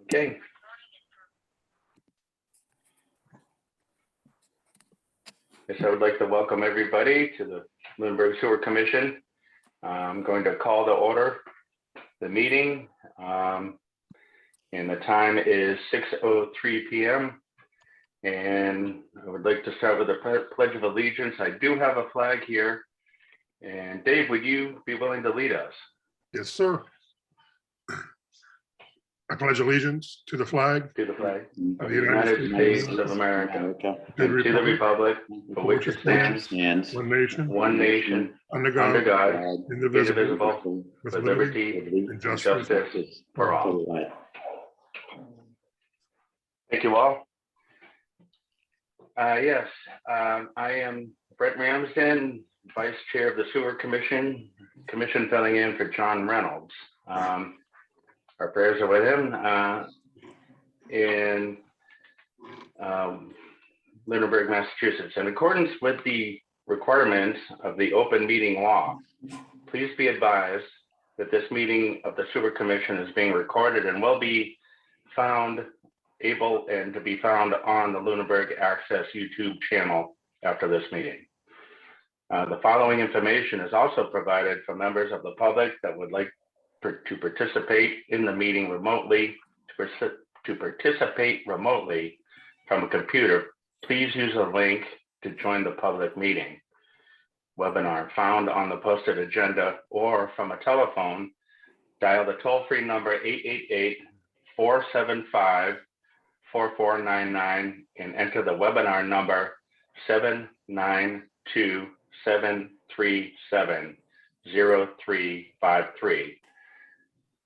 Okay. Yes, I would like to welcome everybody to the Lunenburg Sewer Commission. I'm going to call to order the meeting. And the time is 6:03 p.m. And I would like to start with the Pledge of Allegiance. I do have a flag here. And Dave, would you be willing to lead us? Yes, sir. I pledge allegiance to the flag To the flag of of the United States of America and to the republic for which it stands, one nation, under under God, God, indivisible, indivisible, with with liberty liberty and and justice. justice for all. Thank you all. Yes, I am Brett Ramsden, Vice Chair of the Sewer Commission filling in for John Reynolds. Our prayers are with him in Lunenburg, Massachusetts. In accordance with the requirements of the open meeting law, please be advised that this meeting of the Sewer Commission is being recorded and will be able to be found on the Lunenburg Access YouTube channel after this meeting. The following information is also provided for members of the public that would like to participate in the meeting remotely. To participate remotely from a computer, please use a link to join the public meeting webinar found on the posted agenda, or from a telephone, dial the toll-free number 888-475-4499 and enter the webinar number 792-737-0353.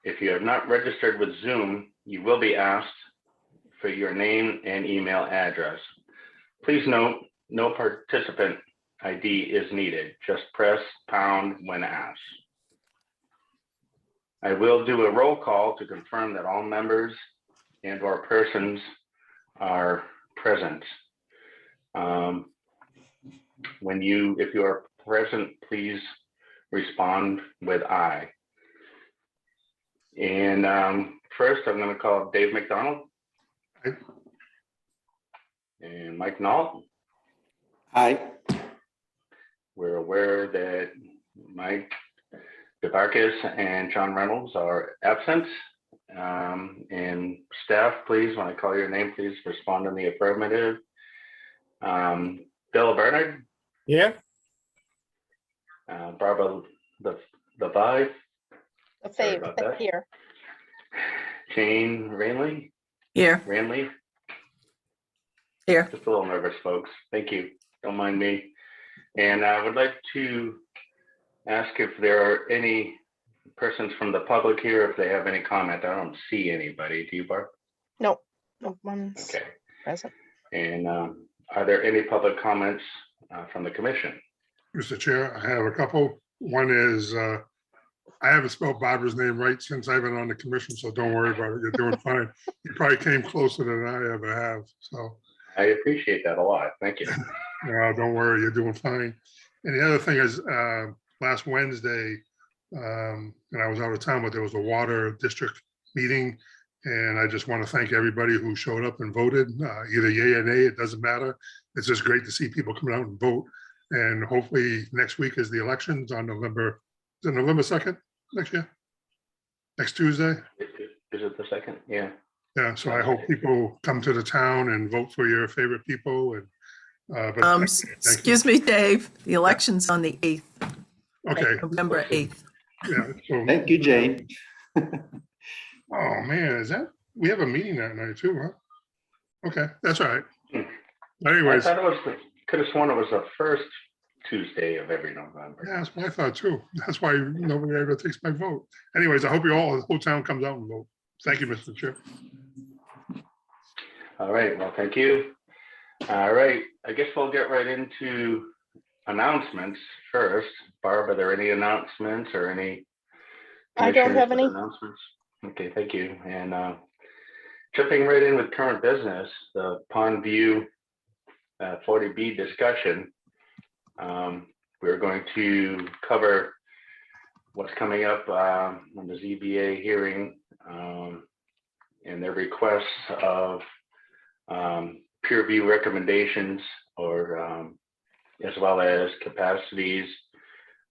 If you have not registered with Zoom, you will be asked for your name and email address. Please note, no participant ID is needed. Just press pound when asked. I will do a roll call to confirm that all members and/or persons are present. If you are present, please respond with aye. And first, I'm going to call Dave McDonald. Aye. And Mike Nault. Aye. We're aware that Mike DeBarkis and John Reynolds are absent. And staff, please, when I call your name, please respond in the affirmative. Bill Bernard. Yeah. Barbara Levi. Sorry about that. Here. Jane Ranley. Here. Ranley. Here. Just a little nervous, folks. Thank you. Don't mind me. And I would like to ask if there are any persons from the public here, if they have any comment. I don't see anybody. Do you, Barb? No one's Okay. present. And are there any public comments from the commission? Mr. Chair, I have a couple. One is, I haven't spelled Barbara's name right since I've been on the commission, so don't worry about it. You're doing fine. You probably came closer than I ever have, so. I appreciate that a lot. Thank you. Don't worry, you're doing fine. And the other thing is, last Wednesday, and I was out of town, but there was a water district meeting. And I just want to thank everybody who showed up and voted, either yay or nay, it doesn't matter. It's just great to see people coming out and vote. And hopefully next week is the elections on November 2nd next year? Next Tuesday? Is it the second? Yeah. Yeah, so I hope people come to the town and vote for your favorite people. And Excuse me, Dave, the election's on the 8th, okay, November 8th. yeah. So, Thank you, Jane. oh man, we have a meeting that night too, huh? Okay, that's all right. I Anyways, thought could have sworn it was the first Tuesday of every November. yeah, that's what I thought too. That's why nobody ever takes my vote. Anyways, I hope the whole town comes out and vote. Thank you, Mr. Chair. All right, well, thank you. All right, I guess we'll get right into announcements first. Barb, are there any announcements or any? I don't have any. Announcements? Okay, thank you. And jumping right in with current business, the Pond View 40B discussion. We're going to cover what's coming up on the ZBA hearing and their requests of peer review recommendations or as well as capacities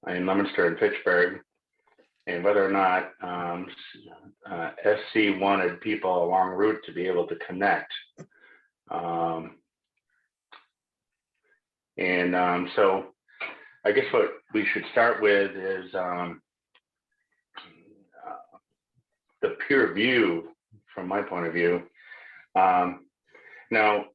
in Leominster and Fitchburg, and whether or not SC wanted people along route to be able to connect. So I guess what we should start with is the peer review from my point of view. Now,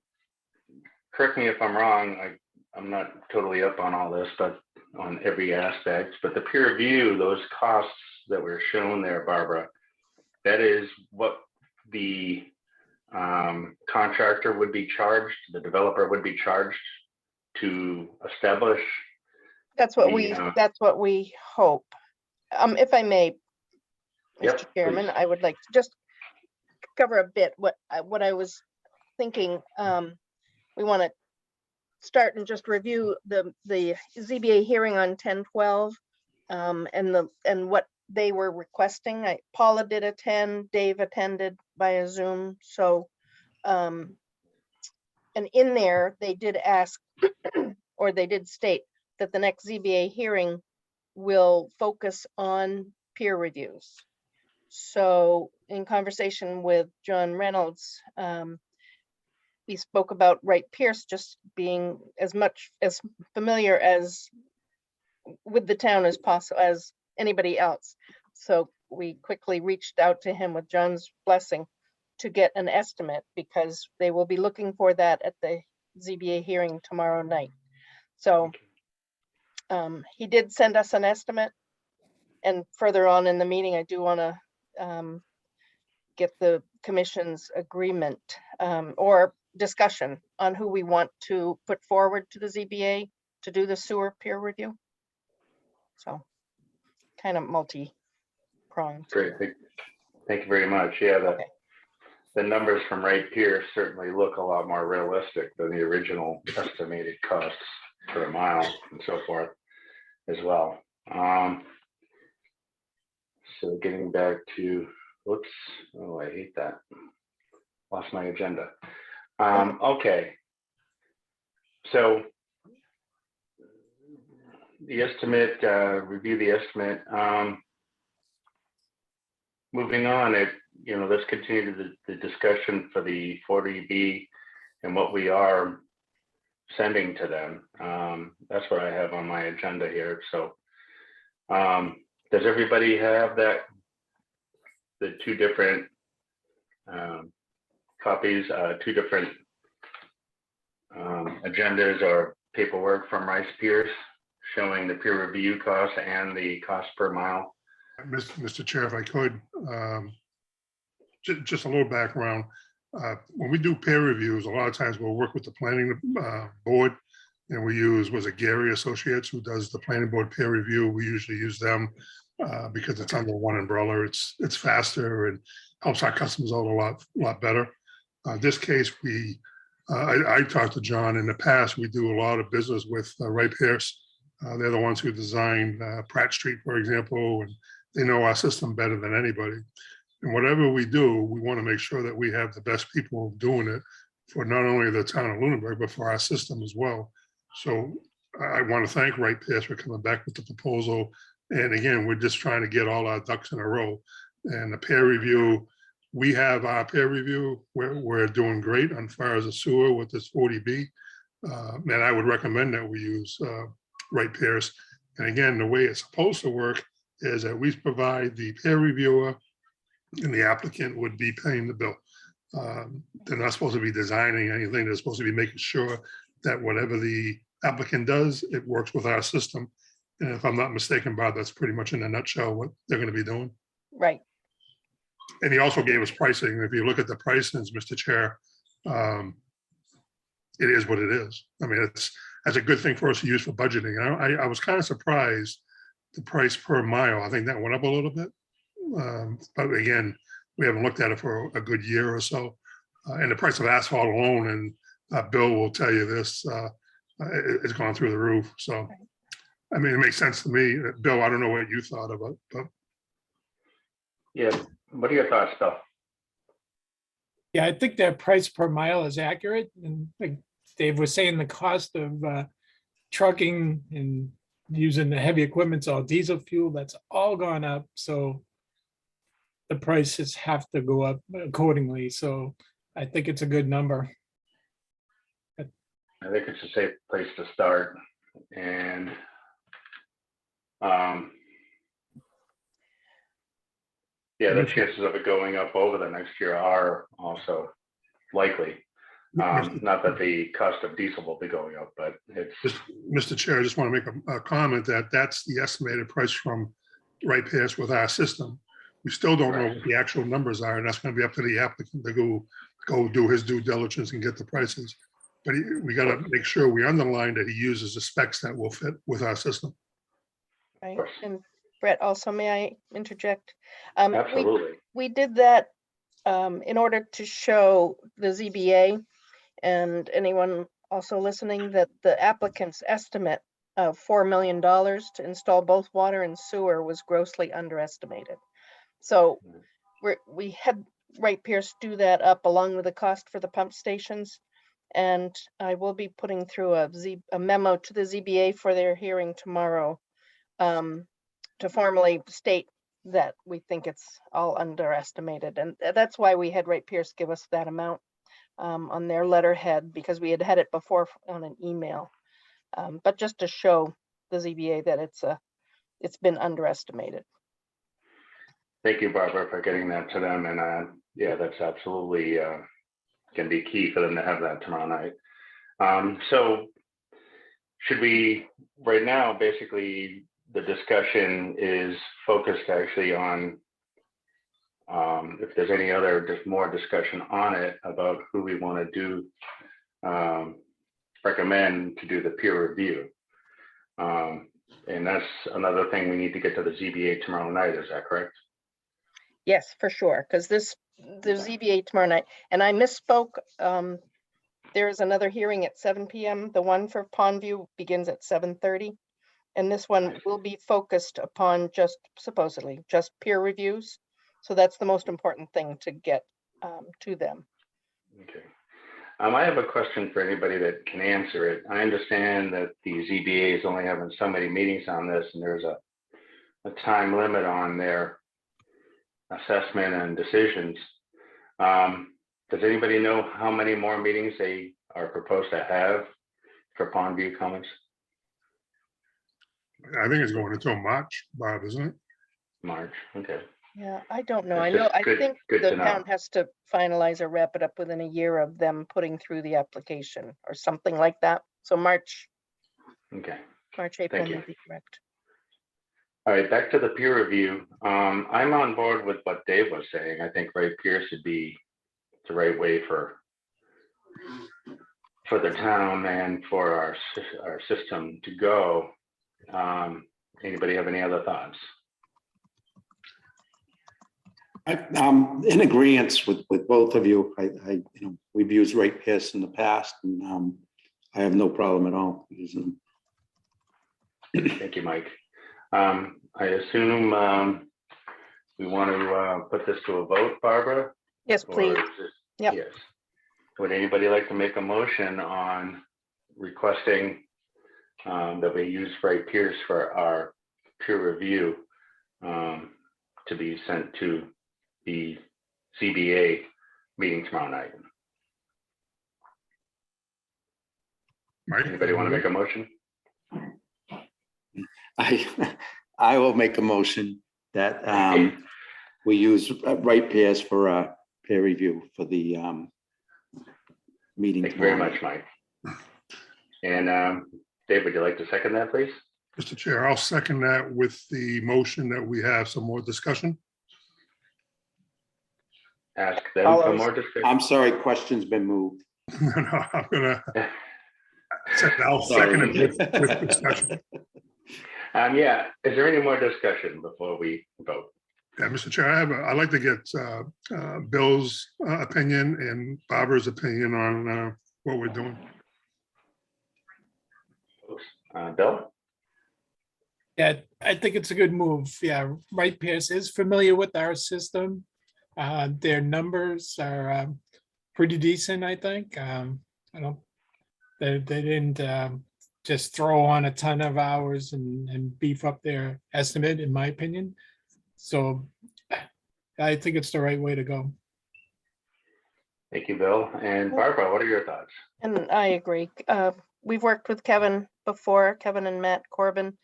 correct me if I'm wrong, I'm not totally up on all this, but on every aspect, but the peer review, those costs that were shown there, Barbara, that is what the contractor would be charged, the developer would be charged to establish. That's what Yeah. that's what we hope. If I may, Yep, Mr. Chairman, please. I would like to just cover a bit what I was thinking. We want to start and just review the ZBA hearing on 10/12 and what they were requesting. Paula did attend, Dave attended via Zoom. So, and in there, they did ask, or they did state that the next ZBA hearing will focus on peer reviews. So in conversation with John Reynolds, we spoke about Wright Pierce just being as much as familiar as with the town as possible as anybody else. So we quickly reached out to him with John's blessing to get an estimate, because they will be looking for that at the ZBA hearing tomorrow night. So he did send us an estimate, and further on in the meeting, I do want to get the commission's agreement or discussion on who we want to put forward to the ZBA to do the sewer peer review. So kind of multi-pronged. Great, thank you very much. Yeah, the numbers from Wright Pierce certainly look a lot more realistic than the original estimated costs per mile and so forth as well. So getting back to, whoops, oh, I hate that. Lost my agenda. Okay. So the estimate, review the estimate. Moving on, let's continue the discussion for the 40B and what we are sending to them. That's what I have on my agenda here. So does everybody have the two different copies, two different agendas or paperwork from Rice Pierce showing the peer review costs and the cost per mile? Mr. Chair, if I could, just a little background. When we do peer reviews, a lot of times we'll work with the planning board, and we use, was it Gary Associates who does the planning board peer review? We usually use them because it's under one umbrella. It's faster and helps our customers out a lot better. This case, I talked to John in the past. We do a lot of business with Wright Pierce. They're the ones who designed Pratt Street, for example, and they know our system better than anybody. And whatever we do, we want to make sure that we have the best people doing it for not only the town of Lunenburg, but for our system as well. So I want to thank Wright Pierce for coming back with the proposal. And again, we're just trying to get all our ducks in a row. And the peer review, we have our peer review. We're doing great on far as the sewer with this 40B. And I would recommend that we use Wright Pierce. And again, the way it's supposed to work is that we provide the peer reviewer and the applicant would be paying the bill. They're not supposed to be designing anything. They're supposed to be making sure that whatever the applicant does, it works with our system. And if I'm not mistaken, Bob, that's pretty much in a nutshell what they're going to be doing. Right. And he also gave us pricing. If you look at the pricings, Mr. Chair, it is what it is. I mean, that's a good thing for us to use for budgeting. I was kind of surprised the price per mile. I think that went up a little bit. But again, we haven't looked at it for a good year or so. And the price of asphalt alone, and Bill will tell you this, it's gone through the roof. So, I mean, it makes sense to me. Bill, I don't know what you thought of it, but. Yeah, what are your thoughts, Bill? Yeah, I think that price per mile is accurate. And like Dave was saying, the cost of trucking and using the heavy equipment's all diesel fuel, that's all gone up. So the prices have to go up accordingly. So I think it's a good number. I think it's a safe place to start. And yeah, the chances of it going up over the next year are also likely. Not that the cost of diesel will be going up, but it's, Mr. Chair, I just want to make a comment that that's the estimated price from ratepayers with our system. We still don't know what the actual numbers are, and that's going to be up to the applicant to go do his due diligence and get the prices. But we got to make sure we underline that he uses the specs that will fit with our system. Right, course. and Brett, also, may I interject? absolutely. We did that in order to show the ZBA and anyone also listening that the applicant's estimate of $4 million to install both water and sewer was grossly underestimated. So we had Wright Pierce do that up along with the cost for the pump stations. And I will be putting through a memo to the ZBA for their hearing tomorrow to formally state that we think it's all underestimated. And that's why we had Wright Pierce give us that amount on their letterhead, because we had had it before on an email. But just to show the ZBA that it's been underestimated. Thank you, Barbara, for getting that to them. And yeah, that's absolutely can be key for them to have that tomorrow night. So should we, right now, basically the discussion is focused actually on if there's any other just more discussion on it about who we want to do recommend to do the peer review. And that's another thing we need to get to the ZBA tomorrow night. Is that correct? Yes, for sure, because the ZBA tomorrow night, and I misspoke. There is another hearing at 7 p.m. The one for Pondview begins at 7:30. And this one will be focused upon supposedly just peer reviews. So that's the most important thing to get to them. Okay. I have a question for anybody that can answer it. I understand that the ZBA is only having so many meetings on this, and there's a time limit on their assessment and decisions. Does anybody know how many more meetings they are proposed to have for Pondview Commons? I think it's going until March, Bob, isn't it? March, okay. Yeah, I don't know. That's I know, just I good- think good the to know. town has to finalize or wrap it up within a year of them putting through the application or something like that. So March, Okay. April you. may be correct. All right, back to the peer review. I'm on board with what Dave was saying. I think Wright Pierce would be the right way for the town and for our system to go. Anybody have any other thoughts? I'm in agreement with both of you. We've used Wright Pierce in the past, and I have no problem at all using them. Thank you, Mike. I assume we want to put this to a vote, Barbara? Yes, Or please. is it- Yep. Yes. Would anybody like to make a motion on requesting that we use Wright Pierce for our peer review to be sent to the CBA meeting tomorrow night? Mike? Anybody want to make a motion? I will make a motion that we use Wright Pierce for peer review for the meeting. Thank you very tomorrow. much, Mike. And Dave, would you like to second that, please? Mr. Chair, I'll second that with the motion that we have some more discussion. Ask them All for those- more discussion. I'm sorry, question's been moved. No, I'm gonna, I'll second it with discussion. Yeah, is there any more discussion before we vote? Yeah, Mr. Chair, I'd like to get Bill's opinion and Barbara's opinion on what we're doing. Bill? Yeah, I think it's a good move. Yeah, Wright Pierce is familiar with our system. Their numbers are pretty decent, I think. I don't, they didn't just throw on a ton of hours and beef up their estimate, in my opinion. So I think it's the right way to go. Thank you, Bill. And Barbara, what are your thoughts? And I agree. We've worked with Kevin before, Kevin and Matt Corbin.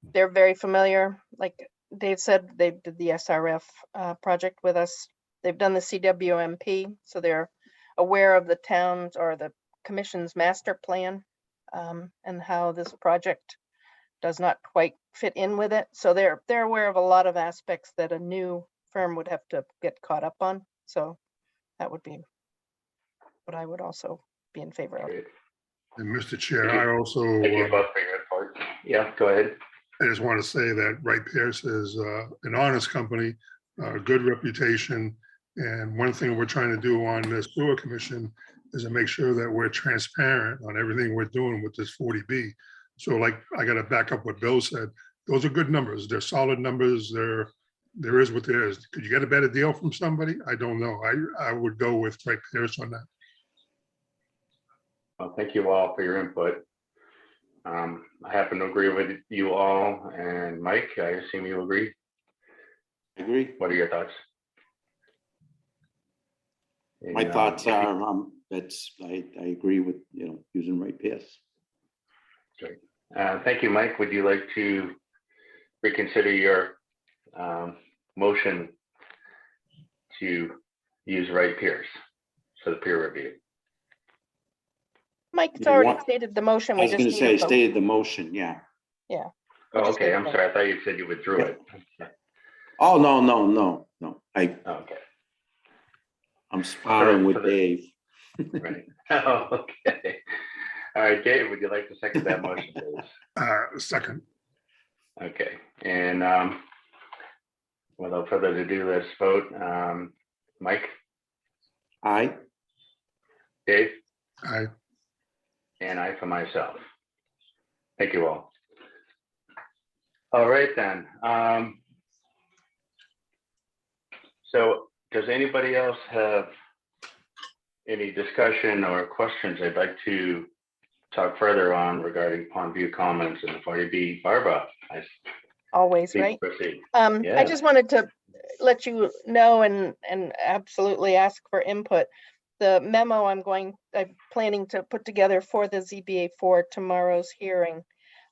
They're very familiar. Like Dave said, they did the SRF project with us. They've done the CWMP, so they're aware of the town's or the commission's master plan and how this project does not quite fit in with it. So they're aware of a lot of aspects that a new firm would have to get caught up on. So that would be what I would also be in favor of. Great. And Mr. Chair, I also, Thank you both for your report. Yeah, go ahead. I just want to say that Wright Pierce is an honest company, a good reputation. And one thing we're trying to do on the sewer commission is to make sure that we're transparent on everything we're doing with this 40B. So like, I got to back up what Bill said. Those are good numbers. They're solid numbers. There is what there is. Could you get a better deal from somebody? I don't know. I would go with Wright Pierce on that. Well, thank you all for your input. I happen to agree with you all. And Mike, I assume you agree. I agree. What are your thoughts? My And, thoughts are, I agree with, using Wright Pierce. Thank you, Mike. Would you like to reconsider your motion to use Wright Pierce for the peer review? Mike's If you already want- stated the motion. I We was just gonna need say, a vote. stated the motion, yeah. Oh, just okay. need a I'm vote. sorry. I thought you said you withdrew Yeah. it. Oh, no. Okay, I'm sparring with for the- Dave. right. Oh, okay. All right, Dave, would you like to second that motion, please? Second, Okay, and without further ado, let's vote. Mike, Aye. Dave, I, and I for myself. Thank you all. All right then. So does anybody else have any discussion or questions they'd like to talk further on regarding Pondview Commons and the 40B? Barbara, I Always, think right? proceed. I Yeah. just wanted to let you know and absolutely ask for input. The memo I'm planning to put together for the ZBA for tomorrow's hearing.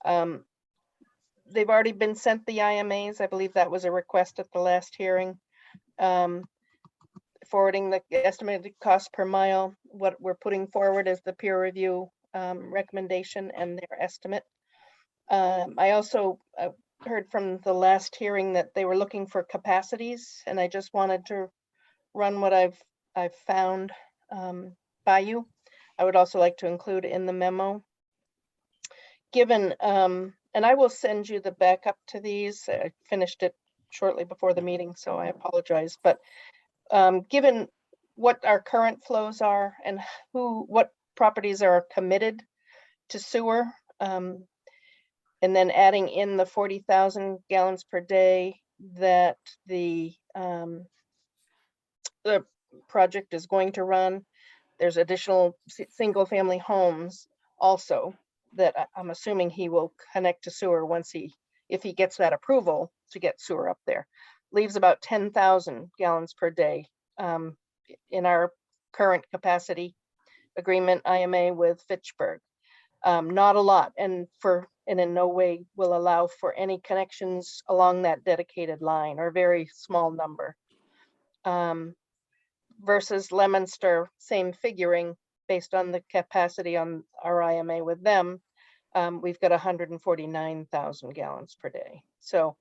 They've already been sent the IMAs. I believe that was a request at the last hearing. Forwarding the estimated cost per mile. What we're putting forward is the peer review recommendation and their estimate. I also heard from the last hearing that they were looking for capacities, and I just wanted to run what I've found by you. I would also like to include in the memo. Given, and I will send you the backup to these. I finished it shortly before the meeting, so I apologize. But given what our current flows are and what properties are committed to sewer, and then adding in the 40,000 gallons per day that the project is going to run. There's additional single family homes also that I'm assuming he will connect to sewer if he gets that approval to get sewer up there. Leaves about 10,000 gallons per day in our current capacity agreement IMA with Fitchburg. Not a lot, and in no way will allow for any connections along that dedicated line, or very small number. Versus Leominster, same figuring based on the capacity on our IMA with them. We've got 149,000 gallons per day. So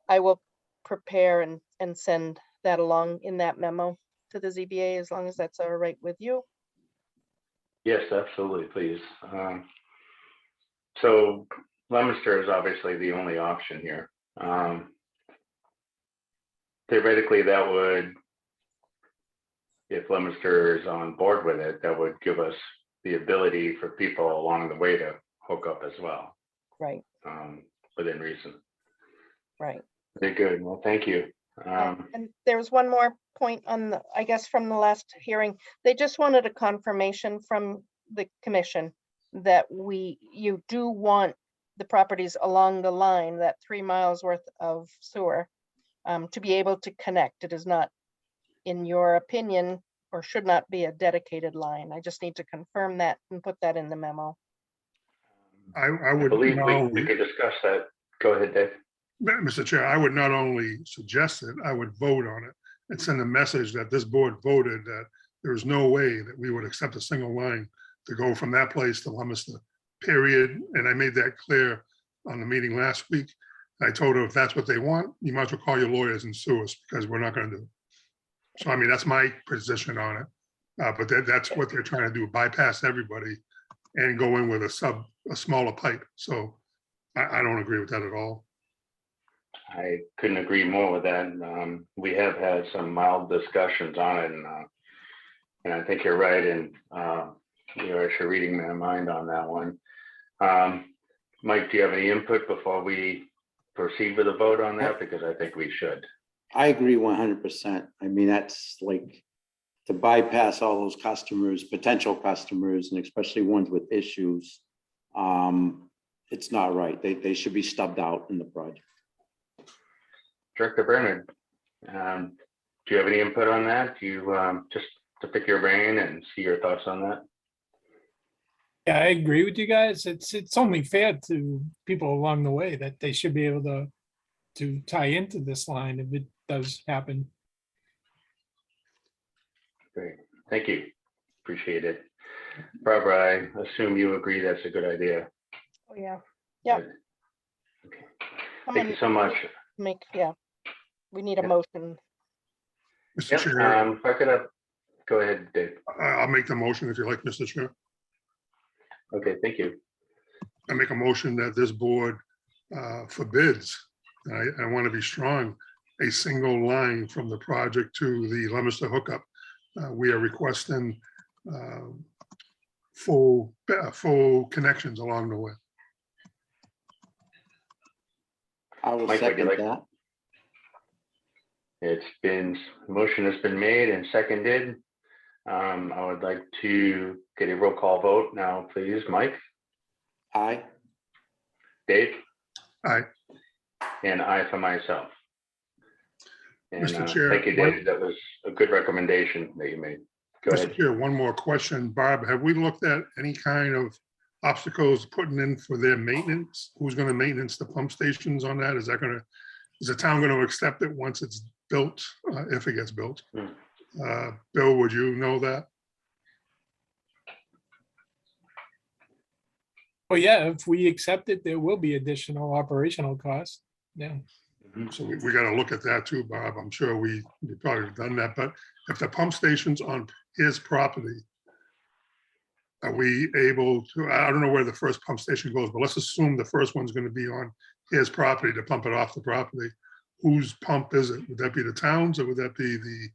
I will prepare and send that along in that memo to the ZBA, as long as that's all right with you. Yes, absolutely, please. So Leominster is obviously the only option here. Theoretically, that would, if Leominster is on board with it, that would give us the ability for people along the way to hook up as well, Right, within reason. right. Very good. Well, thank you. And there was one more point on the, I guess, from the last hearing. They just wanted a confirmation from the commission that you do want the properties along the line, that 3 miles worth of sewer, to be able to connect. It is not, in your opinion, or should not be a dedicated line. I just need to confirm that and put that in the memo. I I would believe not we only, could discuss that. Go ahead, Dave. Mr. Chair, I would not only suggest it, I would vote on it and send a message that this board voted that there is no way that we would accept a single line to go from that place to Leominster, period. And I made that clear on the meeting last week. I told her if that's what they want, you might as well call your lawyers and sue us because we're not going to do it. So I mean, that's my position on it. But that's what they're trying to do, bypass everybody and go in with a smaller pipe. So I don't agree with that at all. I couldn't agree more with that. We have had some mild discussions on it, and I think you're right. And you're actually reading my mind on that one. Mike, do you have any input before we proceed with a vote on that? Because I think we should. I agree 100%. I mean, that's like to bypass all those customers, potential customers, and especially ones with issues. It's not right. They should be stubbed out in the project. Director Bernard, do you have any input on that? Do you just to pick your brain and see your thoughts on that? Yeah, I agree with you guys. It's only fair to people along the way that they should be able to tie into this line if it does happen. Great, thank you. Appreciate it. Barbara, I assume you agree that's a good idea. Oh, yeah. Yeah. Good. Okay. Thank you so much. Yeah, we need a Yeah. motion. Mr. Yep, Chair, if I could go ahead, Dave. I'll make the motion if you like, Mr. Chair. Okay, thank you. I make a motion that this board forbids, I want to be strong, a single line from the project to the Leominster hookup. We are requesting full connections along the way. I will Mike, would you second like- that. It's been, motion has been made and seconded. I would like to get a roll call vote now, please. Mike, Aye. Dave? Aye. And I for myself. And Mr. Chair, thank you, Dave. That was a good recommendation that you made. Go Mr. ahead. Chair, one more question. Barb, have we looked at any kind of obstacles putting in for their maintenance? Who's going to maintenance the pump stations on that? Is the town going to accept it once it's built, if it gets built? Bill, would you know that? Well, yeah, if we accept it, there will be additional operational costs. Yeah. So we got to look at that too, Bob. I'm sure we probably have done that, but if the pump station's on his property, are we able to, I don't know where the first pump station goes, but let's assume the first one's going to be on his property to pump it off the property. Whose pump is it? Would that be the town's or would that be the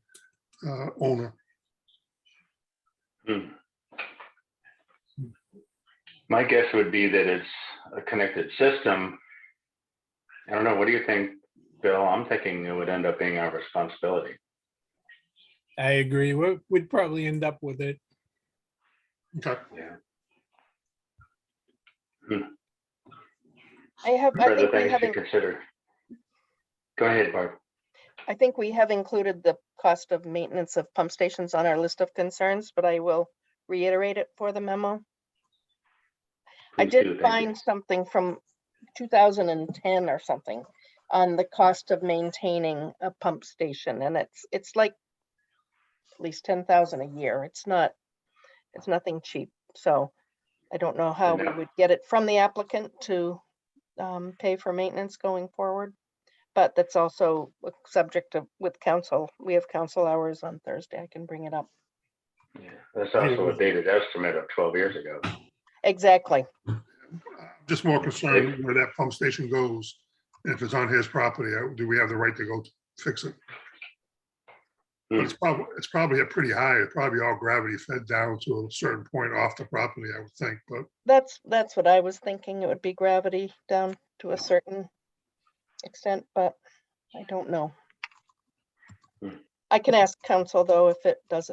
owner? My guess would be that it's a connected system. I don't know. What do you think, Bill? I'm thinking it would end up being our responsibility. I agree. We'd probably end up with it. Okay. Yeah. I Further think we things have, to consider. Go ahead, Barb. I think we have included the cost of maintenance of pump stations on our list of concerns, but I will reiterate it for the memo. I Please do, did thank you. find something from 2010 or something on the cost of maintaining a pump station, and it's like at least 10,000 a year. It's nothing cheap. So I don't know how we No. would get it from the applicant to pay for maintenance going forward. But that's also a subject of with council. We have council hours on Thursday. I can bring it up. Yeah, that's also a dated estimate of 12 years ago. Exactly. Just more concerned where that pump station goes. And if it's on his property, do we have the right to go fix it? But it's probably a pretty high, it's probably all gravity fed down to a certain point off the property, I would think, but That's what I was thinking. It would be gravity down to a certain extent, but I don't know. I can ask council though, if it does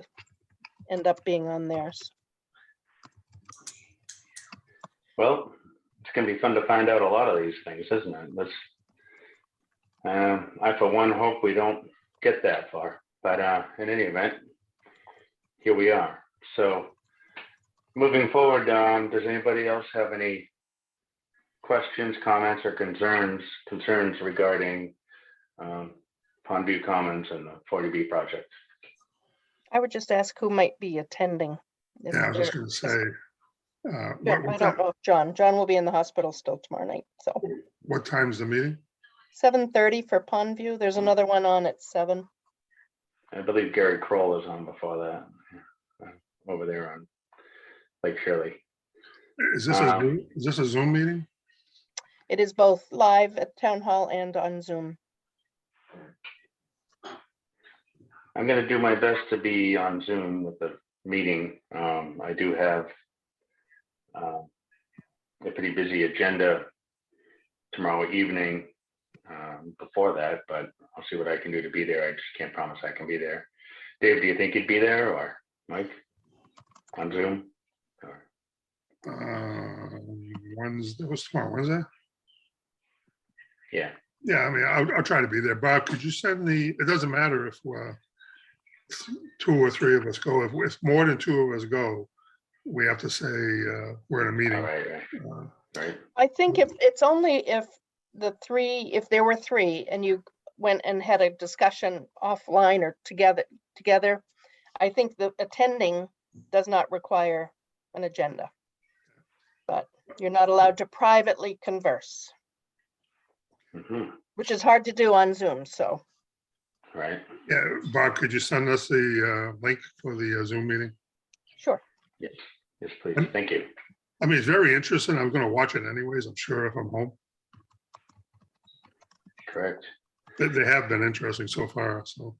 end up being on theirs. Well, it's gonna be fun to find out a lot of these things, isn't it? I for one hope we don't get that far, but in any event, here we are. So moving forward, does anybody else have any questions, comments, or concerns regarding Pondview Commons and the 40B project? I would just ask who might be attending. If Yeah, I was just there- gonna say, Yeah, I don't know if John will be in the hospital still tomorrow night, so what time's the meeting? 7:30 for Pondview. There's another one on at 7. I believe Gary Kroll is on before that, over there on Lake Shirley. Is this a Zoom meeting? It is both live at Town Hall and on Zoom. I'm gonna do my best to be on Zoom with the meeting. I do have a pretty busy agenda tomorrow evening before that, but I'll see what I can do to be there. I just can't promise I can be there. Dave, do you think you'd be there, or Mike on Zoom? Or- Wednesday, what's tomorrow, Wednesday? Yeah, Yeah, I mean, I'll try to be there. Bob, could you send it doesn't matter if 2 or 3 of us go. If more than 2 of us go, we have to say we're in a all meeting. right, right. I think if it's only if if there were 3 and you went and had a discussion offline or together, I think the attending does not require an agenda. But you're not allowed to privately converse, Mhm, which is hard to do on Zoom, so. right. Yeah, Bob, could you send us the link for the Zoom meeting? Sure. Yes, please. Thank you. I mean, it's very interesting. I'm gonna watch it anyways, I'm sure, if I'm home. Correct. They have been interesting so far, so.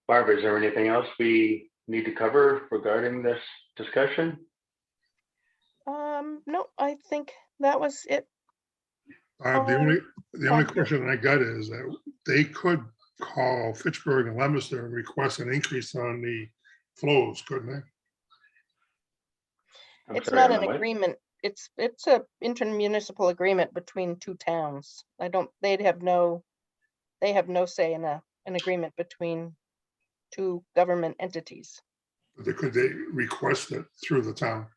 Barbara, is there anything else we need to cover regarding this discussion? No, I think that was it. The only Fine. question I got is that they could call Fitchburg and Leominster and request an increase on the flows, couldn't they? I'm It's sorry, not on an the what? agreement. It's a intermunicipal agreement between 2 towns. They have no say in an agreement between 2 government entities. Could they request it through the town?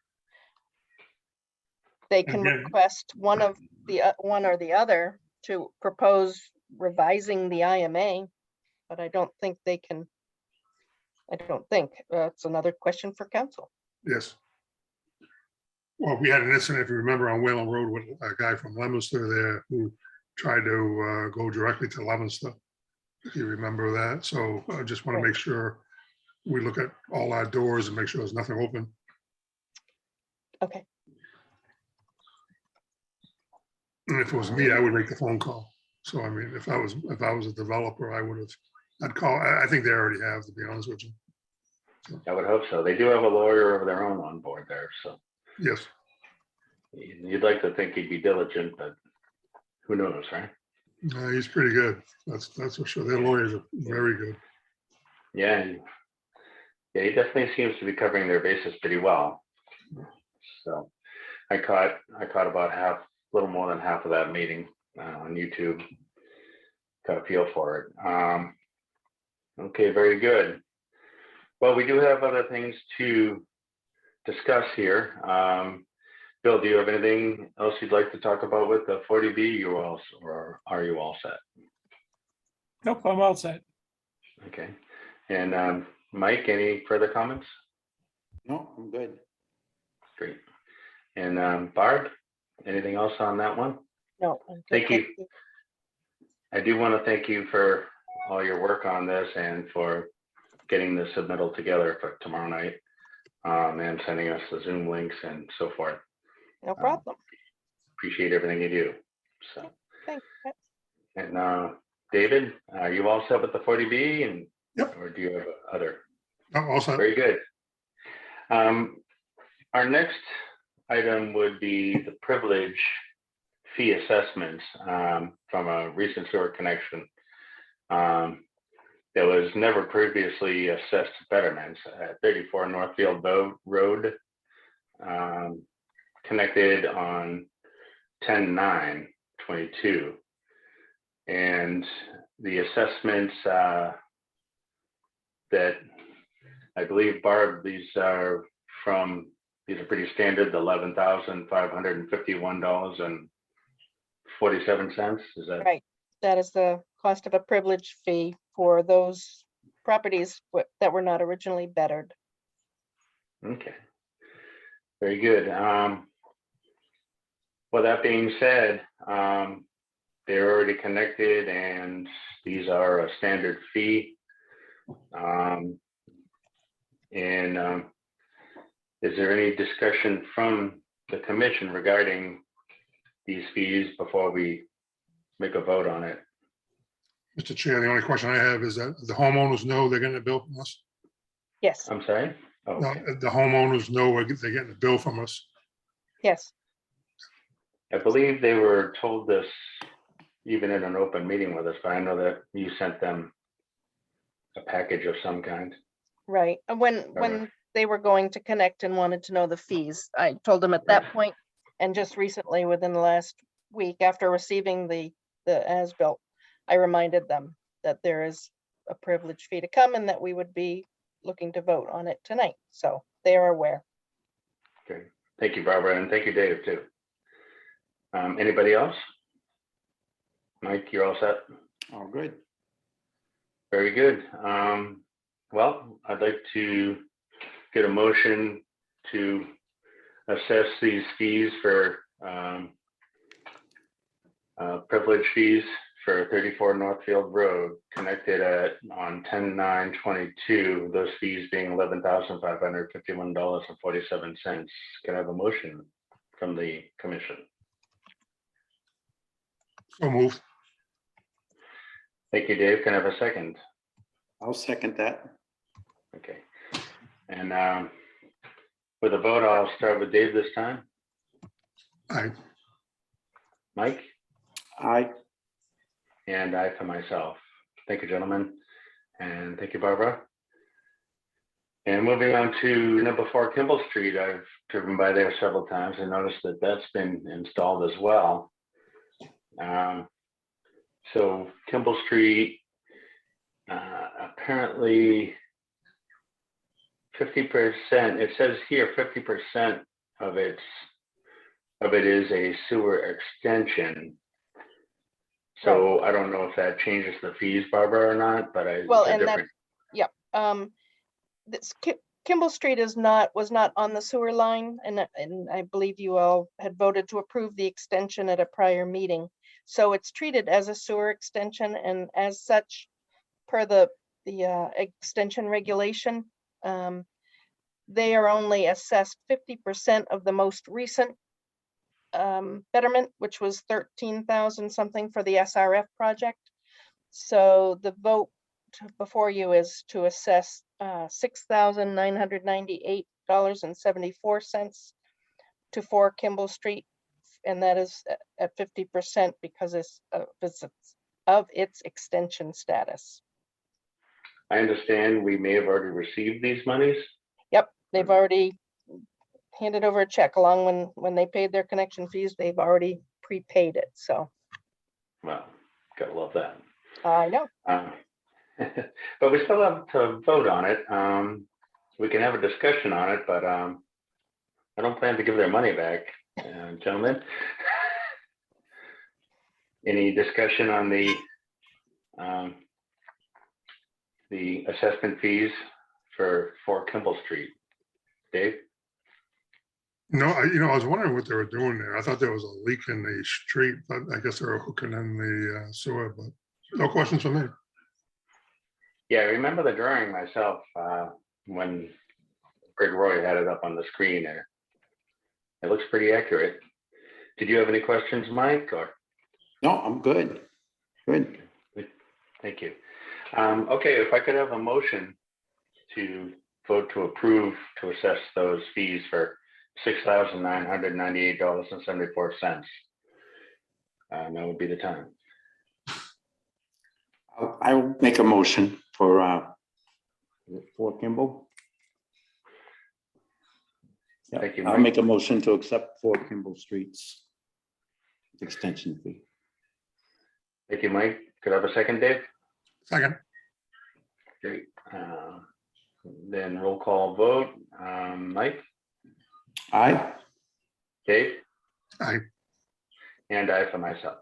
They can Again. request one or the other to propose revising the IMA, but I don't think they can. I don't think it's another question for council. Yes. Well, we had an incident, if you remember, on Whalen Road with a guy from Leominster there who tried to go directly to Leominster. If you remember that. So I just want to Right. make sure we look at all our doors and make sure there's nothing open. Okay, And if it was me, I would make the phone call. So I mean, if I was a developer, I'd call. I think they already have, to be honest with you. I would hope so. They do have a lawyer of their own on board there, so Yes. you'd like to think he'd be diligent, but who knows, right? He's pretty good. That's for sure. Their lawyers are very good. Yeah, he definitely seems to be covering their bases pretty well. So I caught about a little more than half of that meeting on YouTube. Got a feel for it. Okay, very good. Well, we do have other things to discuss here. Bill, do you have anything else you'd like to talk about with the 40B, or are you all set? Nope, I'm all set. Okay. And Mike, any further comments? No, I'm good. Great. And Barb, anything else on that one? no. I'm good, Thank you. I do want to thank you for all your work on this and for getting the submittal together for tomorrow night, and sending us the Zoom links and so forth. No problem. Appreciate everything you do. So, Thanks. and David, are you all set with the 40B, and Yep. or do you have other? Also, Very good. Our next item would be the privilege fee assessments from a recent sewer connection That was never previously assessed betterments at 34 Northfield Road, connected on 10/9/22. And the assessments that I believe, Barb, these are pretty standard, $11,551.47. Is that? Right. That is the cost of a privilege fee for those properties that were not originally bettered. Okay. Very good. Well, that being said, they're already connected and these are a standard fee. Is there any discussion from the commission regarding these fees before we make a vote on it? Mr. Chair, the only question I have is that the homeowners know they're getting a bill from us? Yes, I'm sorry? Oh, No, okay. the homeowners know they're getting a bill from us. yes. I believe they were told this even in an open meeting with us, but I know that you sent them a package of some kind. Right. And when they were going to connect and wanted to know the fees, I told them at that point, and just recently, within the last week, after receiving the as-built, I reminded them that there is a privilege fee to come and that we would be looking to vote on it tonight. So they are aware. Okay. Thank you, Barbara, and thank you, Dave, too. Anybody else? Mike, you're all set? All good. Very good. Well, I'd like to get a motion to assess these fees for privilege fees for 34 Northfield Road connected on 10/9/22, those fees being $11,551.47. Can I have a motion from the commission? So moved. Thank you, Dave. Can I have a second? I'll second that. Okay. And with a vote, I'll start with Dave this time. Aye. Mike? Aye. And I for myself. Thank you, gentlemen. And thank you, Barbara. And moving on to number 4 Kimball Street. I've driven by there several times and noticed that that's been installed as well. So Kimball Street, apparently 50%, it says here 50% of it is a sewer extension. So I don't know if that changes the fees, Barbara, or not, but Well, it's a and that, different. yep. Kimball Street was not on the sewer line, and I believe you all had voted to approve the extension at a prior meeting. So it's treated as a sewer extension, and as such, per the extension regulation, they are only assessed 50% of the most recent betterment, which was 13,000 something for the SRF project. So the vote before you is to assess $6,998.74 to 4 Kimball Street, and that is at 50% because of its extension status. I understand we may have already received these monies. Yep, they've already handed over a check along when they paid their connection fees, they've already prepaid it, so. Well, gotta love that. I know. But we still have to vote on it. We can have a discussion on it, but I don't plan to give their money back, gentlemen. Any discussion on the assessment fees for 4 Kimball Street? Dave? No, I was wondering what they were doing there. I thought there was a leak in the street, but I guess they were hooking in the sewer, but no questions for me. Yeah, I remember the drawing myself when Greg Roy had it up on the screen there. It looks pretty accurate. Did you have any questions, Mike? Or No, I'm good. Good. thank you. Okay, if I could have a motion to vote to approve to assess those fees for $6,998.74. That would be the time. I will make a motion for, for Kimball. Yeah, Thank you, I'll Mike. make a motion to accept Fort Kimball Street's extension fee. Thank you, Mike. Could I have a second, Dave? Second, Great. Then roll call vote. Mike, Aye. Dave, aye. and I for myself.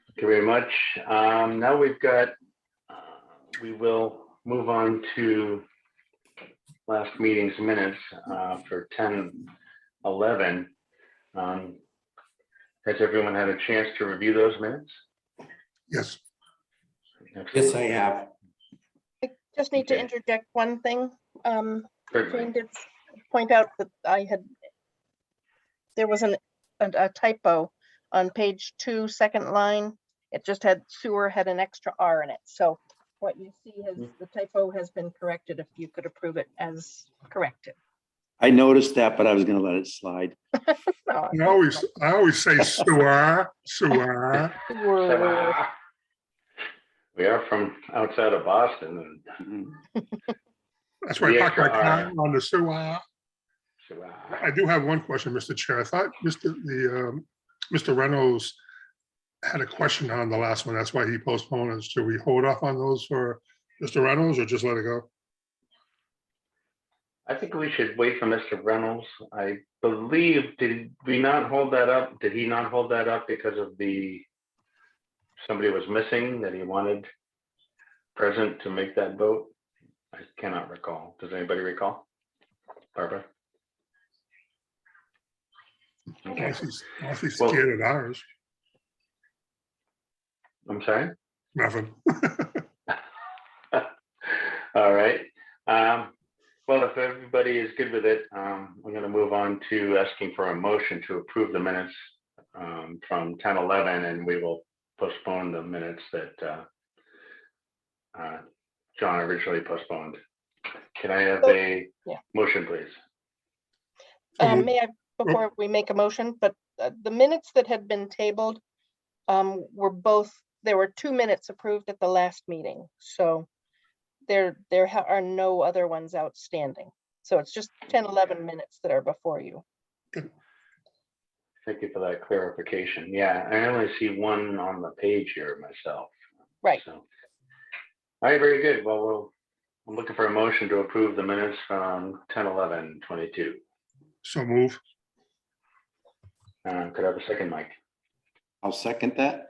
Thank you very much. Now we've got, we will move on to last meeting's minutes for 10/11. Has everyone had a chance to review those minutes? Yes, Yes, I have. I just need to Okay. interject one thing. Jane Certainly. did point out that there was a typo on page 2, second line. It just had sewer had an extra R in it. So what you see has, the typo has been corrected, if you could approve it as corrected. I noticed that, but I was gonna let it slide. Oh, I always say sewer, sewer. sewer. We are from outside of Boston and Mhm. That's why I The parked my extra car R. on the sewer. so, I do have one question, Mr. Chair. I thought Mr. Reynolds had a question on the last one. That's why he postponed it. Should we hold off on those for Mr. Reynolds or just let it go? I think we should wait for Mr. Reynolds. I believe, did we not hold that up? Did he not hold that up because of somebody was missing that he wanted present to make that vote? I cannot recall. Does anybody recall? Barbara? Okay, Unless he's Well- scared of ours. I'm sorry? Nothing. All right. Well, if everybody is good with it, I'm going to move on to asking for a motion to approve the minutes from 10/11, and we will postpone the minutes that John originally postponed. Can I have a Yeah. motion, please? May I, before we make a motion, but the minutes that had been tabled there were 2 minutes approved at the last meeting. So there are no other ones outstanding. So it's just 10/11 minutes that are before you. Thank you for that clarification. Yeah, I only see one on the page here myself. Right. So, all right, very good. Well, I'm looking for a motion to approve the minutes from 10/11/22. So move. Could I have a second, Mike? I'll second that.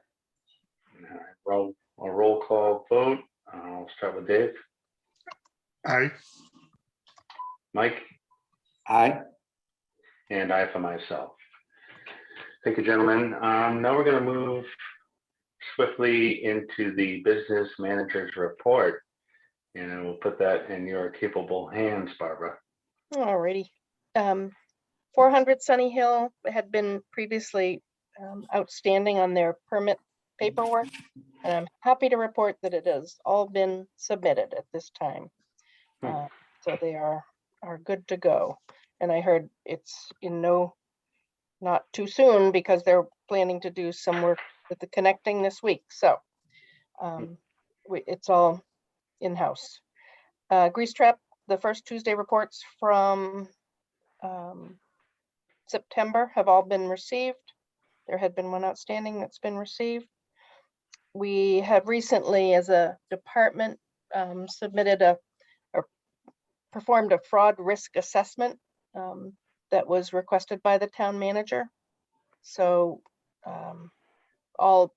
All right, a roll call vote. I'll start with Dave. Aye. Mike, Aye. and I for myself. Thank you, gentlemen. Now we're going to move swiftly into the business manager's report, and I will put that in your capable hands, Barbara. Alrighty. 400 Sunny Hill had been previously outstanding on their permit paperwork. And I'm happy to report that it has all been submitted at this time. So they are good to go. And I heard it's not too soon because they're planning to do some work with the connecting this week. So it's all in-house. Grease Trap, the first Tuesday reports from September have all been received. There had been one outstanding that's been received. We have recently, as a department, submitted or performed a fraud risk assessment that was requested by the town manager. So all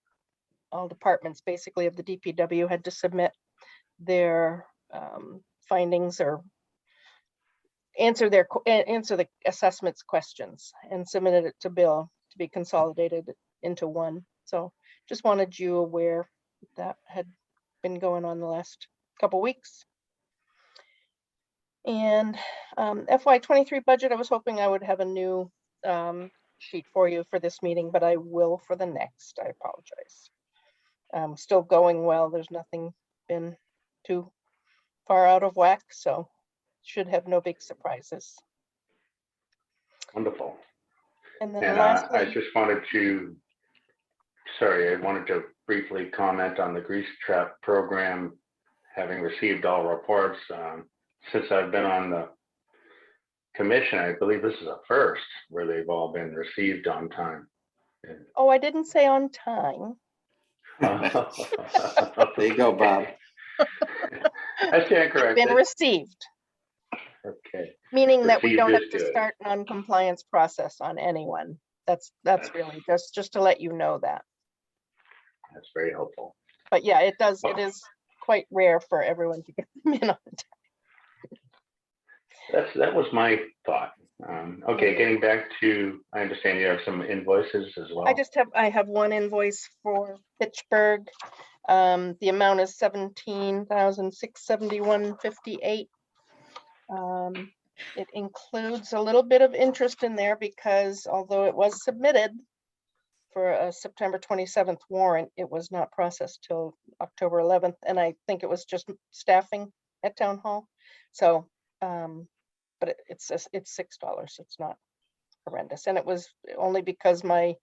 departments basically of the DPW had to submit their findings or answer the assessment's questions and submitted it to Bill to be consolidated into one. So just wanted you aware that had been going on the last couple weeks. And FY23 budget, I was hoping I would have a new sheet for you for this meeting, but I will for the next. I apologize. Still going well. There's nothing been too far out of whack, so should have no big surprises. Wonderful. And then And I lastly, just wanted to sorry, I wanted to briefly comment on the grease trap program, having received all reports. Since I've been on the commission, I believe this is a first where they've all been received on time. Oh, I didn't say on time. There you go, Bob. I stand corrected. Been received, Okay, meaning that we Received don't have is to good. start non-compliance process on anyone. That's really just to let you know that. that's very helpful. But yeah, it is quite rare for everyone to get them in on time. That was my thought. Okay, getting back to, I understand you have some invoices as well. I have one invoice for Pittsburgh. The amount is 17,671.58. It includes a little bit of interest in there because although it was submitted for a September 27th warrant, it was not processed till October 11th. And I think it was just staffing at town hall. So, but it's $6. It's not horrendous. And it was only because my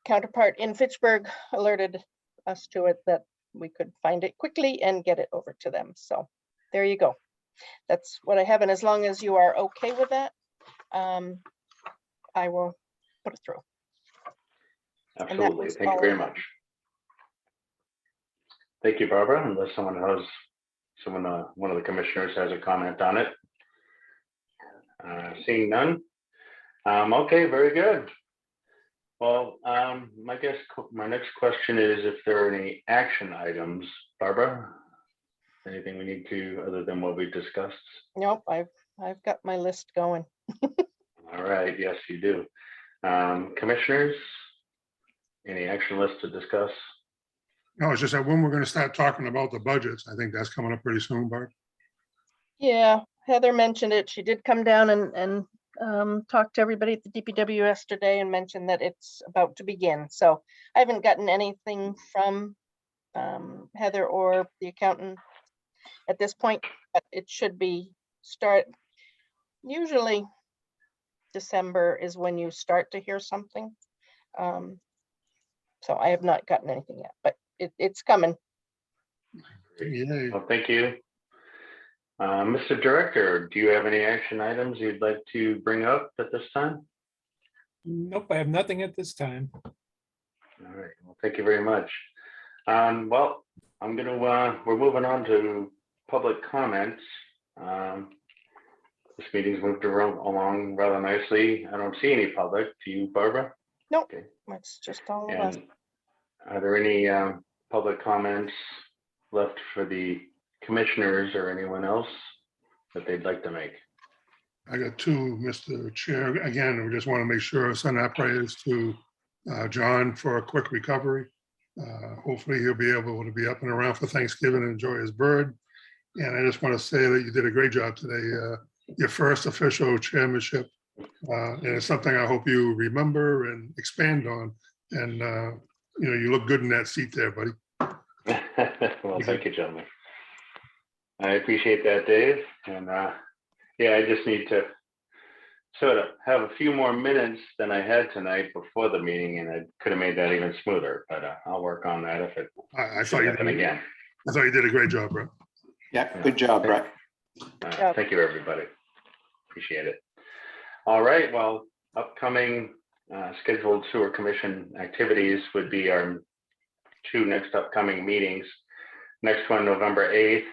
counterpart in Fitchburg alerted us to it that we could find it quickly and get it over to them. So there you go. That's what I have. And as long as you are okay with that, I will put it through. Absolutely. was Thank you very all- much. Thank you, Barbara. Unless one of the commissioners has a comment on it. Seeing none. Okay, very good. Well, my next question is if there are any action items. Barbara, anything we need to, other than what we discussed? Nope, I've got my list going. All right, yes, you do. Commissioners, any action lists to discuss? No, it's just that when we're gonna start talking about the budgets, I think that's coming up pretty soon, Barb. Yeah, Heather mentioned it. She did come down and talk to everybody at the DPW yesterday and mentioned that it's about to begin. So I haven't gotten anything from Heather or the accountant at this point, but it should be usually December is when you start to hear something. So I have not gotten anything yet, but it's coming. Yay. Well, thank you. Mr. Director, do you have any action items you'd like to bring up at this time? Nope, I have nothing at this time. All right, well, thank you very much. Well, we're moving on to public comments. This meeting's moved along rather nicely. I don't see any public. Do you, Barbara? Nope, Okay. it's just all of us. And are there any public comments left for the commissioners or anyone else that they'd like to make? I got two, Mr. Chair. Again, we just want to make sure, send our prayers to John for a quick recovery. Hopefully he'll be able to be up and around for Thanksgiving and enjoy his bird. And I just want to say that you did a great job today. Your first official chairmanship. And it's something I hope you remember and expand on. And, you look good in that seat there, buddy. Well, thank you, gentlemen. I appreciate that, Dave. And yeah, I just need to sort of have a few more minutes than I had tonight before the meeting, and I could have made that even smoother, but I'll work on that if it I should happen again. thought you did a great job, bro. Yeah, good job, Brett. Yeah. Thank you, everybody. Appreciate it. All right, well, upcoming scheduled sewer commission activities would be our two next upcoming meetings. Next one, November 8th,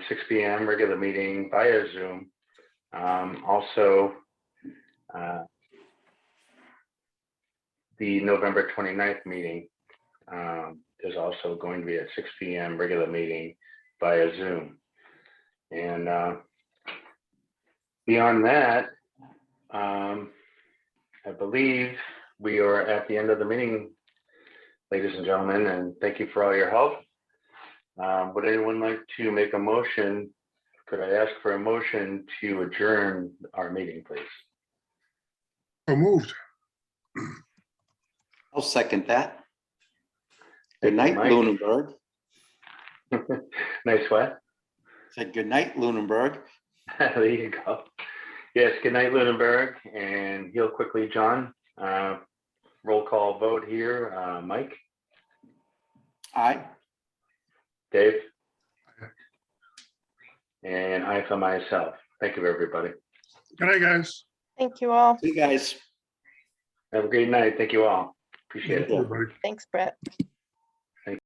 6 p.m. regular meeting via Zoom. Also, the November 29th meeting is also going to be at 6 p.m. regular meeting via Zoom. And beyond that, I believe we are at the end of the meeting, ladies and gentlemen, and thank you for all your help. Would anyone like to make a motion? Could I ask for a motion to adjourn our meeting, please? So moved. I'll second that. Good night, Mike. Lunenburg. Nice what? Said good night, Lunenburg. There you go. Yes, good night, Lunenburg, and heal quickly, John. roll call vote here. Mike, Aye. Dave? And I for myself. Thank you, everybody. Good night, guys. Thank you all. See you guys. Have a great night. Thank you all. Appreciate it. Everybody. Thanks, Brett.